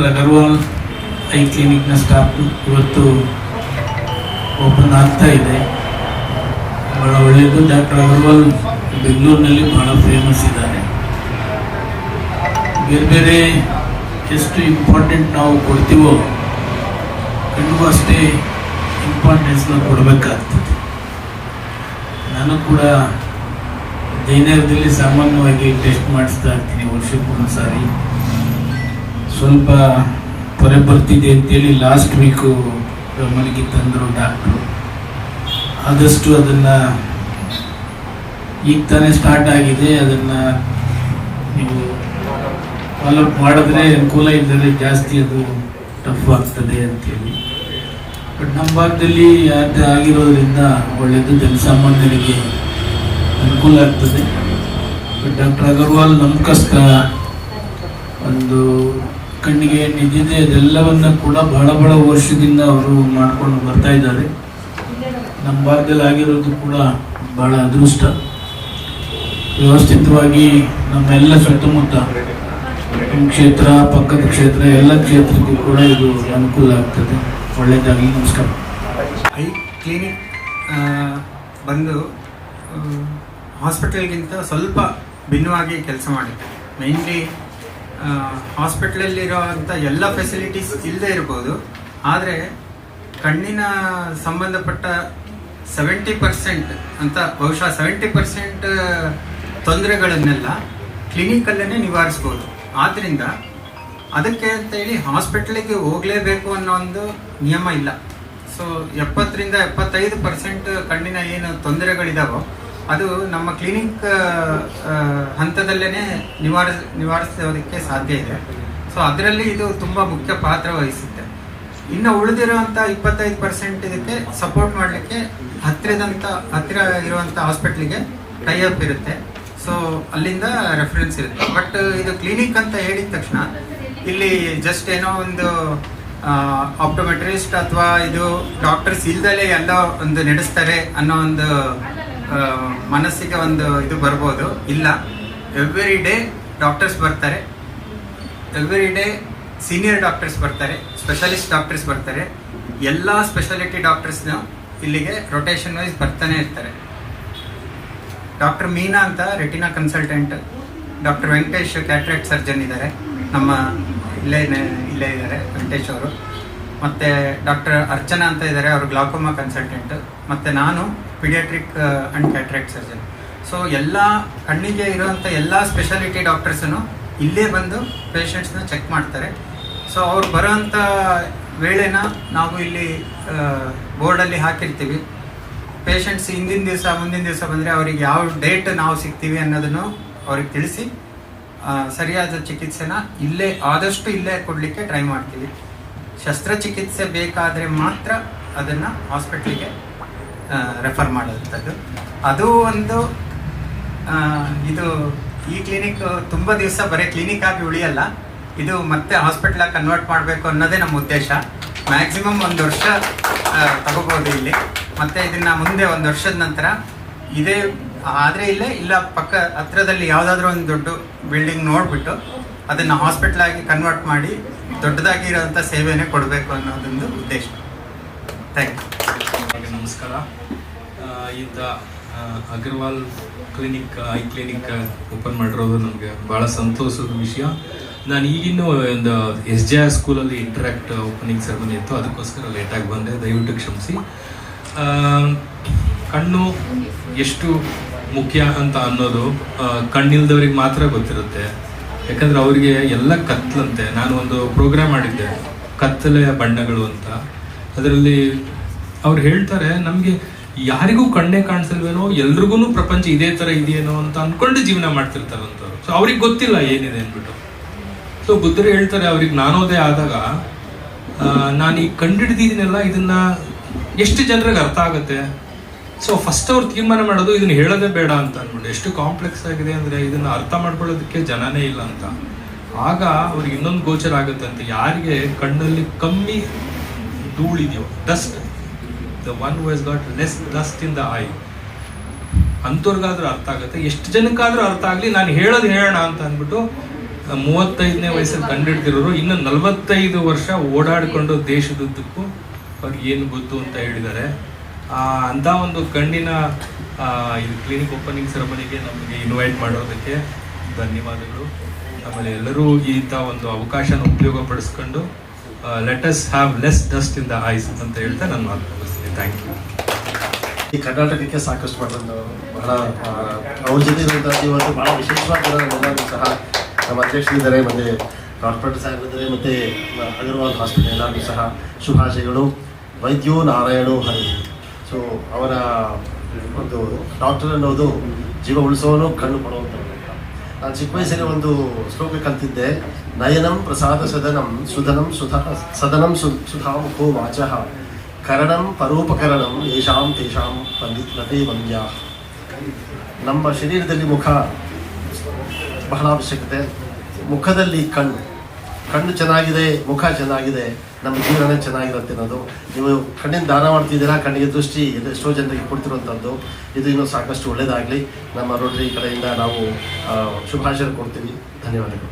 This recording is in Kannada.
ಡಾಕ್ಟರ್ ಅಗರ್ವಾಲ್ ಐ ಕ್ಲಿನಿಕ್ನ ಸ್ಟಾಫ್ ಇವತ್ತು ಓಪನ್ ಆಗ್ತಾ ಇದೆ. ಭಾಳ ಒಳ್ಳೆಯದು. ಡಾಕ್ಟರ್ ಅಗರ್ವಾಲ್ ಬೆಂಗಳೂರಿನಲ್ಲಿ ಭಾಳ ಫೇಮಸ್ ಇದ್ದಾರೆ. ಬೇರೆ ಬೇರೆ ಎಷ್ಟು ಇಂಪಾರ್ಟೆಂಟ್ ನಾವು ಕೊಡ್ತೀವೋ ಕಣ್ಣಿಗೂ ಅಷ್ಟೇ ಇಂಪಾರ್ಟೆನ್ಸ್ನ ಕೊಡಬೇಕಾಗ್ತದೆ. ನಾನು ಕೂಡ ಜಯನಗರದಲ್ಲಿ ಸಾಮಾನ್ಯವಾಗಿ ಟೆಸ್ಟ್ ಮಾಡಿಸ್ತಾ ಇರ್ತೀನಿ ವರ್ಷಕ್ಕೊಂದು ಸಾರಿ. ಸ್ವಲ್ಪ ಪೊರೆ ಬರ್ತಿದೆ ಅಂತೇಳಿ ಲಾಸ್ಟ್ ವೀಕು ಮನೆಗೆ ತಂದರು ಡಾಕ್ಟ್ರು. ಆದಷ್ಟು ಅದನ್ನು ಈಗ ತಾನೇ ಸ್ಟಾರ್ಟ್ ಆಗಿದೆ, ಅದನ್ನು ನೀವು ಫಾಲೋಅಪ್ ಮಾಡಿದ್ರೆ ಅನುಕೂಲ ಇದ್ದರೆ ಜಾಸ್ತಿ ಅದು ಟಫ್ ಆಗ್ತದೆ ಅಂತೇಳಿ. ಬಟ್ ನಮ್ಮ ಭಾಗದಲ್ಲಿ ಅದು ಆಗಿರೋದ್ರಿಂದ ಒಳ್ಳೆಯದು, ಜನಸಾಮಾನ್ಯರಿಗೆ ಅನುಕೂಲ ಆಗ್ತದೆ. ಬಟ್ ಡಾಕ್ಟರ್ ಅಗರ್ವಾಲ್ ನಂಬಿಕಸ್ಥ ಒಂದು ಕಣ್ಣಿಗೆ ನಿದ್ದಿದೆ, ಅದೆಲ್ಲವನ್ನು ಕೂಡ ಬಹಳ ವರ್ಷದಿಂದ ಅವರು ಮಾಡ್ಕೊಂಡು ಬರ್ತಾ ಇದ್ದಾರೆ. ನಮ್ಮ ಭಾಗದಲ್ಲಿ ಆಗಿರೋದು ಕೂಡ ಬಹಳ ಅದೃಷ್ಟ. ವ್ಯವಸ್ಥಿತವಾಗಿ ನಮ್ಮೆಲ್ಲ ಸುತ್ತಮುತ್ತ ಕ್ಷೇತ್ರ, ಪಕ್ಕದ ಕ್ಷೇತ್ರ, ಎಲ್ಲ ಕ್ಷೇತ್ರಕ್ಕೂ ಕೂಡ ಇದು ಅನುಕೂಲ ಆಗ್ತದೆ. ಒಳ್ಳೆಯದಾಗಲಿ. ನಮಸ್ಕಾರ. ಐ ಕ್ಲಿನಿಕ್ ಬಂದು ಹಾಸ್ಪಿಟಲ್ಗಿಂತ ಸ್ವಲ್ಪ ಭಿನ್ನವಾಗಿ ಕೆಲಸ ಮಾಡುತ್ತೆ. ಮೇನ್ಲಿ ಹಾಸ್ಪಿಟ್ಲಲ್ಲಿರೋವಂಥ ಎಲ್ಲ ಫೆಸಿಲಿಟೀಸ್ ಇಲ್ಲದೆ ಇರ್ಬೋದು, ಆದರೆ ಕಣ್ಣಿನ ಸಂಬಂಧಪಟ್ಟ 70% ಅಂತ ಬಹುಶಃ 70% ತೊಂದರೆಗಳನ್ನೆಲ್ಲ ಕ್ಲಿನಿಕಲ್ಲೇ ನಿವಾರಿಸ್ಬೋದು. ಆದ್ದರಿಂದ ಅದಕ್ಕೆ ಅಂತೇಳಿ ಹಾಸ್ಪಿಟ್ಲಿಗೆ ಹೋಗಲೇಬೇಕು ಅನ್ನೋ ಒಂದು ನಿಯಮ ಇಲ್ಲ. ಸೊ 70-75% ಕಣ್ಣಿನ ಏನು ತೊಂದರೆಗಳಿದಾವೋ ಅದು ನಮ್ಮ ಕ್ಲಿನಿಕ್ ಹಂತದಲ್ಲೇ ನಿವಾರಿಸೋದಕ್ಕೆ ಸಾಧ್ಯ ಇದೆ. ಸೊ ಅದರಲ್ಲಿ ಇದು ತುಂಬ ಮುಖ್ಯ ಪಾತ್ರ ವಹಿಸುತ್ತೆ. ಇನ್ನು ಉಳಿದಿರೋಂಥ 25% ಇದಕ್ಕೆ ಸಪೋರ್ಟ್ ಮಾಡಲಿಕ್ಕೆ ಹತ್ತಿರ ಇರುವಂಥ ಹಾಸ್ಪಿಟ್ಲಿಗೆ ಟೈಅಪ್ ಇರುತ್ತೆ. ಸೊ ಅಲ್ಲಿಂದ ರೆಫರೆನ್ಸ್ ಇರುತ್ತೆ. ಬಟ್ ಇದು ಕ್ಲಿನಿಕ್ ಅಂತ ಹೇಳಿದ ತಕ್ಷಣ ಇಲ್ಲಿ ಜಸ್ಟ್ ಏನೋ ಒಂದು ಆಪ್ಟೋಮೆಟ್ರಿಸ್ಟ್ ಅಥವಾ ಇದು ಡಾಕ್ಟರ್ಸ್ ಇಲ್ದಲೇ ಎಲ್ಲ ಒಂದು ನಡೆಸ್ತಾರೆ ಅನ್ನೋ ಒಂದು ಮನಸ್ಸಿಗೆ ಒಂದು ಇದು ಬರ್ಬೋದು. ಇಲ್ಲ, ಎವ್ರಿ ಡೇ ಡಾಕ್ಟರ್ಸ್ ಬರ್ತಾರೆ, ಎವ್ರಿ ಡೇ ಸೀನಿಯರ್ ಡಾಕ್ಟರ್ಸ್ ಬರ್ತಾರೆ, ಸ್ಪೆಷಲಿಸ್ಟ್ ಡಾಕ್ಟರ್ಸ್ ಬರ್ತಾರೆ. ಎಲ್ಲ ಸ್ಪೆಷಾಲಿಟಿ ಡಾಕ್ಟರ್ಸ್ನ ಇಲ್ಲಿಗೆ ರೊಟೇಷನ್ ವೈಸ್ ಬರ್ತಾನೆ ಇರ್ತಾರೆ. ಡಾಕ್ಟರ್ ಮೀನಾ ಅಂತ retina consultant, doctor Venkatesh cataract surgeon ಇದ್ದಾರೆ, ನಮ್ಮ ಇಲ್ಲೇ ಇದ್ದಾರೆ ವೆಂಕಟೇಶ್ ಅವರು. ಮತ್ತು ಡಾಕ್ಟರ್ ಅರ್ಚನಾ ಅಂತ ಇದ್ದಾರೆ, ಅವರು ಗ್ಲಾಕೋಮಾ ಕನ್ಸಲ್ಟೆಂಟ್. ಮತ್ತು ನಾನು paediatric and cataract surgeon. So ಎಲ್ಲ ಕಣ್ಣಿಗೆ ಇರುವಂಥ ಎಲ್ಲ ಸ್ಪೆಷಾಲಿಟಿ ಡಾಕ್ಟರ್ಸನ್ನು ಇಲ್ಲೇ ಬಂದು ಪೇಷಂಟ್ಸ್ನ ಚೆಕ್ ಮಾಡ್ತಾರೆ. ಸೊ ಅವ್ರು ಬರೋವಂಥ ವೇಳೆನ ನಾವು ಇಲ್ಲಿ ಬೋರ್ಡಲ್ಲಿ ಹಾಕಿರ್ತೀವಿ. ಪೇಷಂಟ್ಸ್ ಹಿಂದಿನ ದಿವಸ ಮುಂದಿನ ದಿವಸ ಬಂದರೆ ಅವರಿಗೆ ಯಾವ ಡೇಟ್ ನಾವು ಸಿಗ್ತೀವಿ ಅನ್ನೋದನ್ನು ಅವ್ರಿಗೆ ತಿಳಿಸಿ ಸರಿಯಾದ ಚಿಕಿತ್ಸೆನ ಆದಷ್ಟು ಇಲ್ಲೇ ಕೊಡಲಿಕ್ಕೆ ಟ್ರೈ ಮಾಡ್ತೀವಿ. ಶಸ್ತ್ರಚಿಕಿತ್ಸೆ ಬೇಕಾದರೆ ಮಾತ್ರ ಅದನ್ನು ಹಾಸ್ಪಿಟ್ಲಿಗೆ ರೆಫರ್ ಮಾಡೋಂಥದ್ದು. ಅದು ಒಂದು ಇದು ಈ ಕ್ಲಿನಿಕ್ ತುಂಬ ದಿವಸ ಬರೀ ಕ್ಲಿನಿಕ್ ಆಗಿ ಉಳಿಯಲ್ಲ, ಇದು ಮತ್ತೆ ಹಾಸ್ಪಿಟ್ಲಾಗಿ ಕನ್ವರ್ಟ್ ಮಾಡಬೇಕು ಅನ್ನೋದೇ ನಮ್ಮ ಉದ್ದೇಶ. ಮ್ಯಾಕ್ಸಿಮಮ್ 1 ವರ್ಷ ತಗೋಬೋದು ಇಲ್ಲಿ. ಮತ್ತು ಇದನ್ನು ಮುಂದೆ 1 ವರ್ಷದ ನಂತರ ಇದೇ ಆದರೆ ಇಲ್ಲ ಪಕ್ಕ ಹತ್ರದಲ್ಲಿ ಯಾವುದಾದ್ರೂ ಒಂದು ದೊಡ್ಡ ಬಿಲ್ಡಿಂಗ್ ನೋಡಿಬಿಟ್ಟು ಅದನ್ನು ಹಾಸ್ಪಿಟ್ಲಾಗಿ ಕನ್ವರ್ಟ್ ಮಾಡಿ ದೊಡ್ಡದಾಗಿರೋಂಥ ಸೇವೆನೇ ಕೊಡಬೇಕು ಅನ್ನೋದೊಂದು ಉದ್ದೇಶ. Thank you. ನಮಸ್ಕಾರ. ಇಂಥ Agarwal clinic eye clinic open ಮಾಡಿರೋದು ನಮಗೆ ಭಾಳ ಸಂತೋಷದ ವಿಷಯ. ನಾನು ಈಗಿನ ಒಂದು SJR ಸ್ಕೂಲಲ್ಲಿ ಇಂಟ್ರಾಕ್ಟ್ ಓಪನಿಂಗ್ ಸೆರೆಮನಿ ಇತ್ತು, ಅದಕ್ಕೋಸ್ಕರ ಲೇಟಾಗಿ ಬಂದೆ, ದಯವಿಟ್ಟು ಕ್ಷಮಿಸಿ. ಕಣ್ಣು ಎಷ್ಟು ಮುಖ್ಯ ಅಂತ ಅನ್ನೋದು ಕಣ್ಣಿಲ್ದವ್ರಿಗೆ ಮಾತ್ರ ಗೊತ್ತಿರುತ್ತೆ. ಯಾಕಂದರೆ ಅವರಿಗೆ ಎಲ್ಲ ಕತ್ತಲಂತೆ. ನಾನು ಒಂದು ಪ್ರೋಗ್ರಾಮ್ ಮಾಡಿದ್ದೆ, ಕತ್ತಲೆಯ ಬಣ್ಣಗಳು ಅಂತ. ಅದರಲ್ಲಿ ಅವ್ರು ಹೇಳ್ತಾರೆ, ನಮಗೆ ಯಾರಿಗೂ ಕಣ್ಣೇ ಕಾಣಿಸಲ್ವೇನೋ, ಎಲ್ರಿಗೂ ಪ್ರಪಂಚ ಇದೇ ಥರ ಇದೆಯೇನೋ ಅಂತ ಅಂದ್ಕೊಂಡು ಜೀವನ ಮಾಡ್ತಿರ್ತಾರಂಥವ್ರು. ಸೊ ಅವ್ರಿಗೆ ಗೊತ್ತಿಲ್ಲ ಏನಿದೆ ಅಂದ್ಬಿಟ್ಟು. ಸೊ ಬುದ್ಧರು ಹೇಳ್ತಾರೆ, ಅವ್ರಿಗೆ ನಾನೋದೇ ಆದಾಗ ನಾನು ಈಗ ಕಂಡುಹಿಡಿದಿದ್ದೀನಲ್ಲ, ಇದನ್ನು ಎಷ್ಟು ಜನರಿಗೆ ಅರ್ಥ ಆಗುತ್ತೆ. ಸೊ ಫಸ್ಟ್ ಅವ್ರು ತೀರ್ಮಾನ ಮಾಡೋದು ಇದನ್ನು ಹೇಳೋದೇ ಬೇಡ ಅಂತ ಅಂದ್ಬಿಟ್ಟು. ಎಷ್ಟು ಕಾಂಪ್ಲೆಕ್ಸ್ ಆಗಿದೆ ಅಂದರೆ ಇದನ್ನು ಅರ್ಥ ಮಾಡ್ಕೊಳ್ಳೋದಕ್ಕೆ ಜನನೇ ಇಲ್ಲ ಅಂತ. ಆಗ ಅವ್ರಿಗೆ ಇನ್ನೊಂದು ಗೋಚರ ಆಗುತ್ತಂತೆ, ಯಾರಿಗೆ ಕಣ್ಣಲ್ಲಿ ಕಮ್ಮಿ ಧೂಳಿದೆಯೋ, dust, the one who has got less dust in the eye, ಅಂಥವ್ರಿಗಾದ್ರೂ ಅರ್ಥ ಆಗುತ್ತೆ. ಎಷ್ಟು ಜನಕ್ಕಾದ್ರೂ ಅರ್ಥ ಆಗಲಿ, ನಾನು ಹೇಳೋಣ ಅಂತ ಅಂದ್ಬಿಟ್ಟು 35ನೇ ವಯಸ್ಸಲ್ಲಿ ಕಂಡಿಡ್ದಿರೋರು ಇನ್ನು 45 ವರ್ಷ ಓಡಾಡಿಕೊಂಡು ದೇಶದುದ್ದಕ್ಕೂ ಅವ್ರಿಗೆ ಏನು ಗೊತ್ತು ಅಂತ ಹೇಳಿದ್ದಾರೆ. ಅಂಥ ಒಂದು ಕಣ್ಣಿನ ಇದು ಕ್ಲಿನಿಕ್ ಓಪನಿಂಗ್ ಸೆರೆಮನಿಗೆ ನಮಗೆ ಇನ್ವೈಟ್ ಮಾಡೋದಕ್ಕೆ ಧನ್ಯವಾದಗಳು. ಆಮೇಲೆ ಎಲ್ಲರೂ ಇಂಥ ಒಂದು ಅವಕಾಶನ ಉಪಯೋಗ ಪಡಿಸ್ಕೊಂಡು let us have less dust in the eyes ಅಂತ ಹೇಳ್ತಾ ನಾನು ಮಾತು ಮುಗಿಸ್ತೀನಿ. Thank you. ಈ ಕರ್ನಾಟಕಕ್ಕೆ ಸಾಕಷ್ಟು ಮಾಡೋದು ಬಹಳ ಅವ್ರ ಜೊತೆ ಇರುವಂಥ ಇವತ್ತು ಭಾಳ ವಿಶೇಷವಾಗಿರೋದು ಸಹ ನಮ್ಮ ಅಧ್ಯಕ್ಷರಿದ್ದಾರೆ, ಮತ್ತು ಕಾರ್ಪೊರೇಟರ್ ಸಾಹೇಬರಿದ್ದಾರೆ, ಮತ್ತು ಅಗರ್ವಾಲ್ ಹಾಸ್ಪಿಟಲ್ ಎಲ್ಲರಿಗೂ ಸಹ ಶುಭಾಶಯಗಳು. ವೈದ್ಯೋ ನಾರಾಯಣೋ ಹರಿ. ಸೊ ಅವರ ಒಂದು ಡಾಕ್ಟರ್ ಅನ್ನೋದು ಜೀವ ಉಳಿಸೋನು ಕಣ್ಣು ಕೊಡುವಂಥದ್ದು. ನಾನು ಚಿಕ್ಕ ವಯಸ್ಸಲ್ಲಿ ಒಂದು ಶ್ಲೋಕ ಕಲ್ತಿದ್ದೆ, ನಯನಂ ಪ್ರಸಾದ ಸದನಂ ಸುಧನಂ ಸದನಂ ಸುಧಾಮುಖೋ ವಾಚಃ ಕರಣಂ ಪರೋಪಕರಣಂ ಯೇಷಾಂ ತೇಷಾಂ ಪಂಡಿತೇ ವಂದ್ಯ. ನಮ್ಮ ಶರೀರದಲ್ಲಿ ಮುಖ ಬಹಳ ಅವಶ್ಯಕತೆ. ಮುಖದಲ್ಲಿ ಕಣ್ಣು ಚೆನ್ನಾಗಿದೆ, ಮುಖ ಚೆನ್ನಾಗಿದೆ, ನಮ್ಮ ಜೀವನ ಚೆನ್ನಾಗಿರುತ್ತೆ ಅನ್ನೋದು. ನೀವು ಕಣ್ಣಿನ ದಾನ ಮಾಡ್ತಿದ್ದೀರಾ, ಕಣ್ಣಿಗೆ ದೃಷ್ಟಿ ಎಷ್ಟೋ ಜನರಿಗೆ ಕೊಡ್ತಿರುವಂಥದ್ದು. ಇದು ಇನ್ನೂ ಸಾಕಷ್ಟು ಒಳ್ಳೆಯದಾಗಲಿ. ನಮ್ಮ ರೋಟರಿ ಕಡೆಯಿಂದ ನಾವು ಶುಭಾಶಯ ಕೊಡ್ತೀವಿ. ಧನ್ಯವಾದಗಳು.